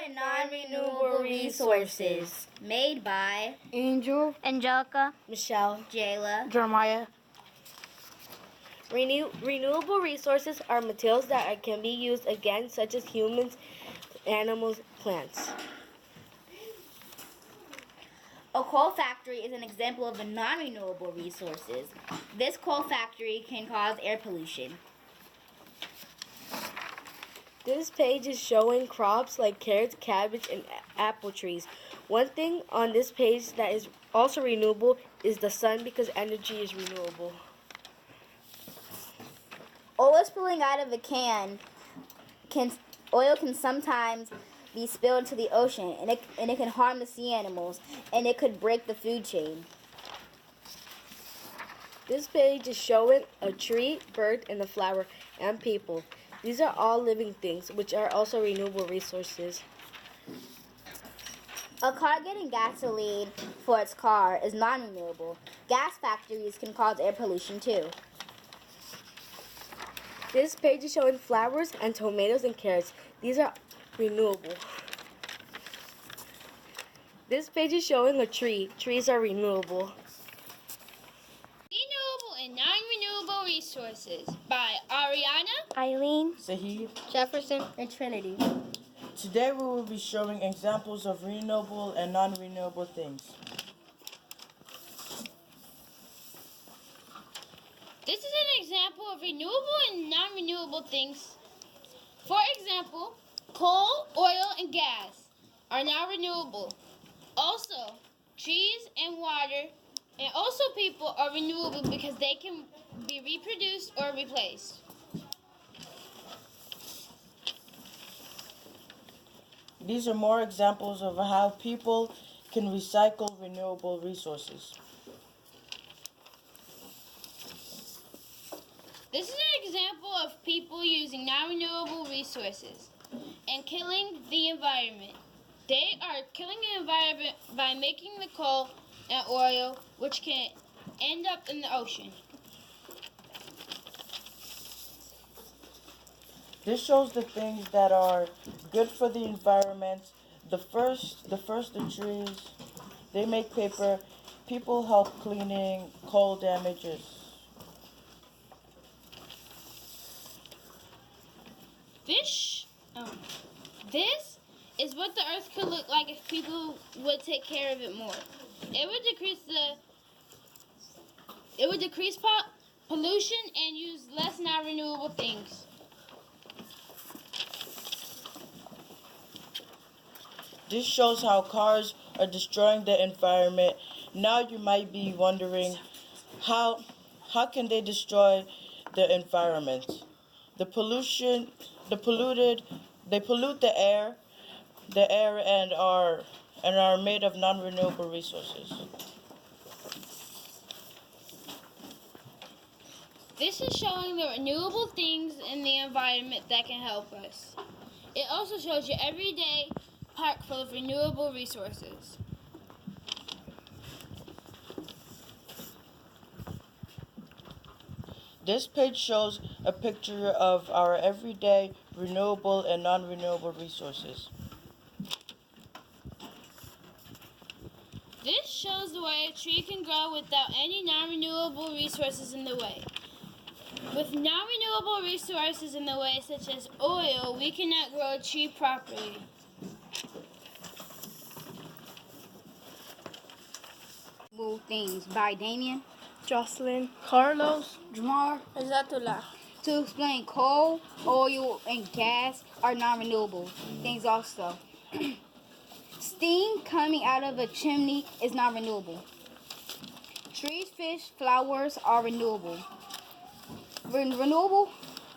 and non-renewable resources made by Angel, Angelica, Michelle, Jayla. Jeremiah. Renewable resources are materials that can be used again, such as humans, animals, plants. A coal factory is an example of a non-renewable resources. This coal factory can cause air pollution. This page is showing crops like carrots, cabbage, and apple trees. One thing on this page that is also renewable is the sun, because energy is renewable. Oil spilling out of a oil can sometimes be spilled into the ocean, and it can harm the sea animals, and it could break the food chain. This page is showing a tree, bird, and a flower, and people. These are all living things, which are also renewable resources. A car getting gasoline for its car is non-renewable. Gas factories can cause air pollution too. This page is showing flowers and tomatoes and carrots. These are renewable. This page is showing a tree. Trees are renewable. Renewable and non-renewable resources by Ariana, Eileen, Sahid. Jefferson, And Trinity. Today we will be showing examples of renewable and non-renewable things. this is an example of renewable and non-renewable things. For example, coal, oil, and gas are now renewable. Also, trees and water and also people are renewable because they can be reproduced or replaced. These are more examples of how people can recycle renewable resources. This is an example of people using non-renewable resources and killing the environment. They are killing the environment by making the coal and oil, which can end up in the ocean. This shows the things that are good for the environment. The trees. They make paper. People help cleaning coal damages. This is what the earth could look like if people would take care of it more. It would decrease pollution and use less non-renewable things. This shows how cars are destroying the environment. Now you might be wondering, how can they destroy the environment? They pollute the air and are made of non-renewable resources. This is showing the renewable things in the environment that can help us. It also shows you everyday park full of renewable resources. This page shows a picture of our everyday renewable and non-renewable resources. This shows the way a tree can grow without any non-renewable resources in the way. With non-renewable resources in the way, such as oil, we cannot grow a tree properly. Things by Damien. Jocelyn, Carlos, Jamar. Azatullah. To explain, coal, oil, and gas are non-renewable things also. Steam coming out of a chimney is non-renewable. Trees, fish, flowers are renewable. Renewable,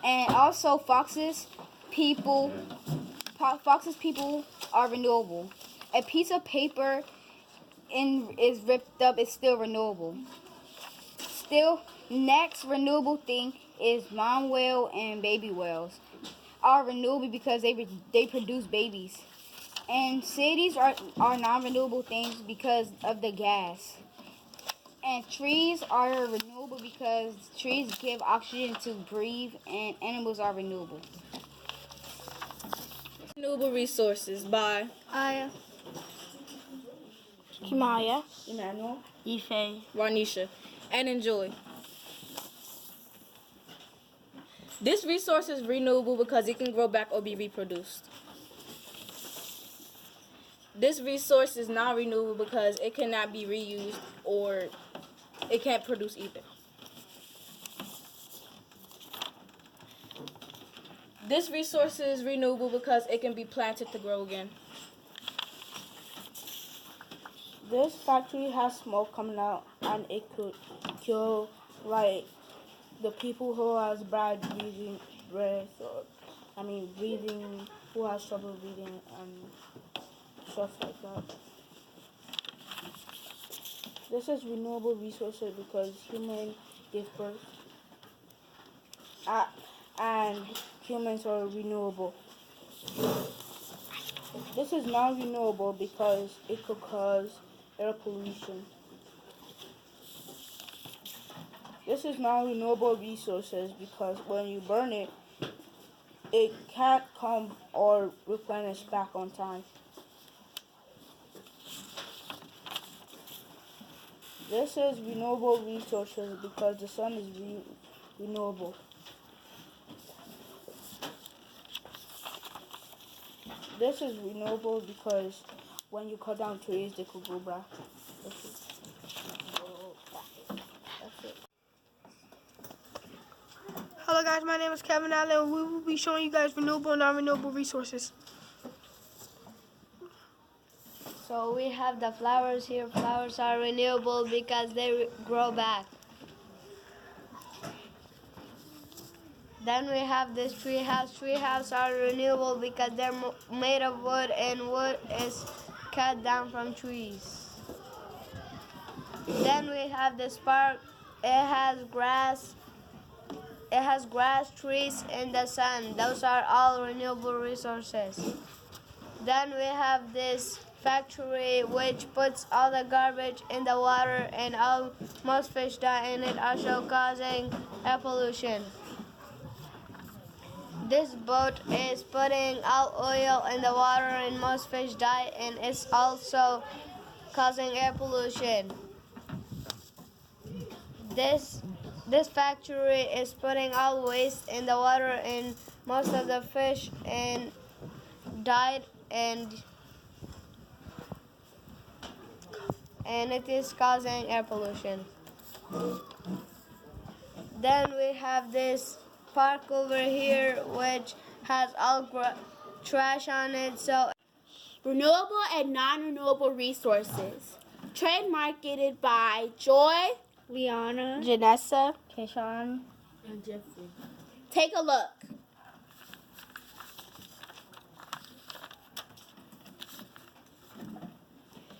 and also foxes, people are renewable. A piece of paper is ripped up is still renewable. Still, next renewable thing is mom whale and baby whales are renewable because they produce babies. And cities are non-renewable things because of the gas. And trees are renewable because trees give oxygen to breathe, and animals are renewable. Renewable resources by Aya. Kimaya, Emmanuel. Ife, Warnisha, and enjoy. This resource is renewable because it can grow back or be reproduced. This resource is non-renewable because it cannot be reused or it can't produce either. This resource is renewable because it can be planted to grow again. This factory has smoke coming out, and it could kill, like, the people who has bad breathing, breathing, who has trouble breathing and stuff like that. This is renewable resources because humans give birth, and humans are renewable. This is non-renewable because it could cause air pollution. This is non-renewable resources because when you burn it, it can't come or replenish back on time. This is renewable resources because the sun is renewable. This is renewable because when you cut down trees, they could grow back. That's it. Hello guys, my name is Kevin Allen and we will be showing you guys renewable and non-renewable resources. So we have the flowers here. Flowers are renewable because they grow back. Then we have this tree house. Tree houses are renewable because they're made of wood and wood is cut down from trees. Then we have this park. It has grass. It has grass, trees, and the sun. Those are all renewable resources. Then we have this factory which puts all the garbage in the water and most fish die in it, also causing air pollution. This boat is putting out oil in the water and most fish die and it's also causing air pollution. This factory is putting out waste in the water and most of the fish died and it is causing air pollution. Then we have this park over here which has all trash on it. So Renewable and non-renewable resources. Trademarketed by Joy, Liana, Janessa, Keshan, And Jeffrey. take a look.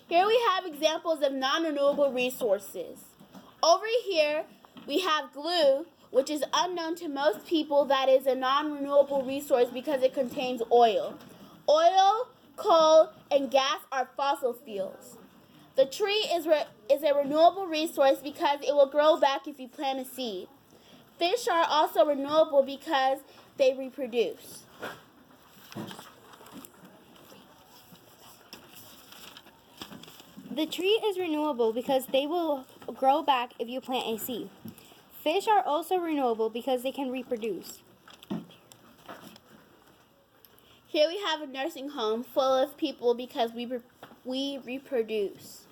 Here we have examples of non-renewable resources. Over here, we have glue, which is unknown to most people that is a non-renewable resource because it contains oil. Oil, coal, and gas are fossil fuels. The tree is a renewable resource because it will grow back if you plant a seed. Fish are also renewable because they reproduce. The tree is renewable because they will grow back if you plant a seed. Fish are also renewable because they can reproduce. Here we have a nursing home full of people because we reproduce.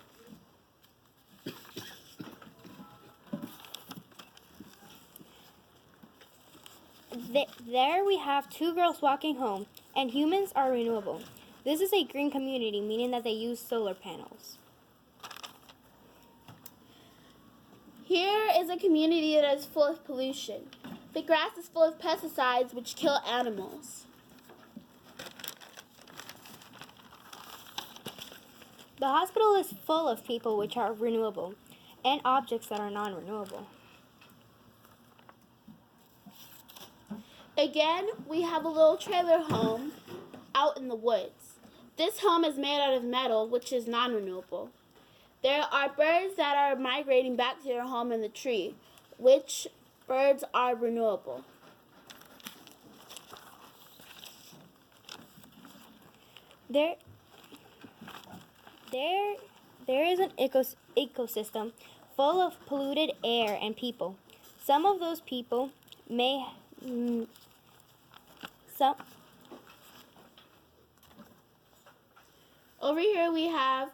There we have two girls walking home, and humans are renewable. This is a green community, meaning that they use solar panels. Here is a community that is full of pollution. The grass is full of pesticides which kill animals. The hospital is full of people which are renewable, and objects that are non-renewable. Again, we have a little trailer home out in the woods. This home is made out of metal, which is non-renewable. There are birds that are migrating back to their home in the tree, which birds are renewable. There, there, there is an ecosystem full of polluted air and people. Some of those people may some Over here we have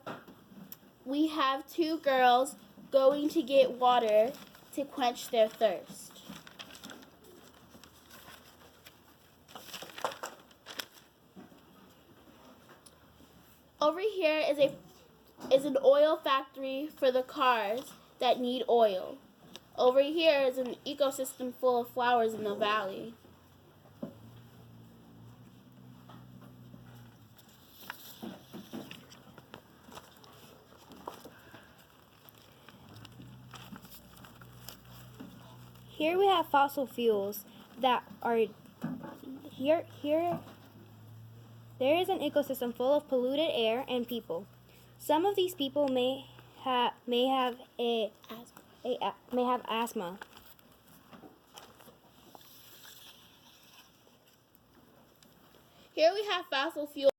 two girls going to get water to quench their thirst. Over here is an oil factory for the cars that need oil. Over here is an ecosystem full of flowers in the valley. Here we have fossil fuels that are here. There is an ecosystem full of polluted air and people. Some of these people may have asthma. Here we have fossil fuels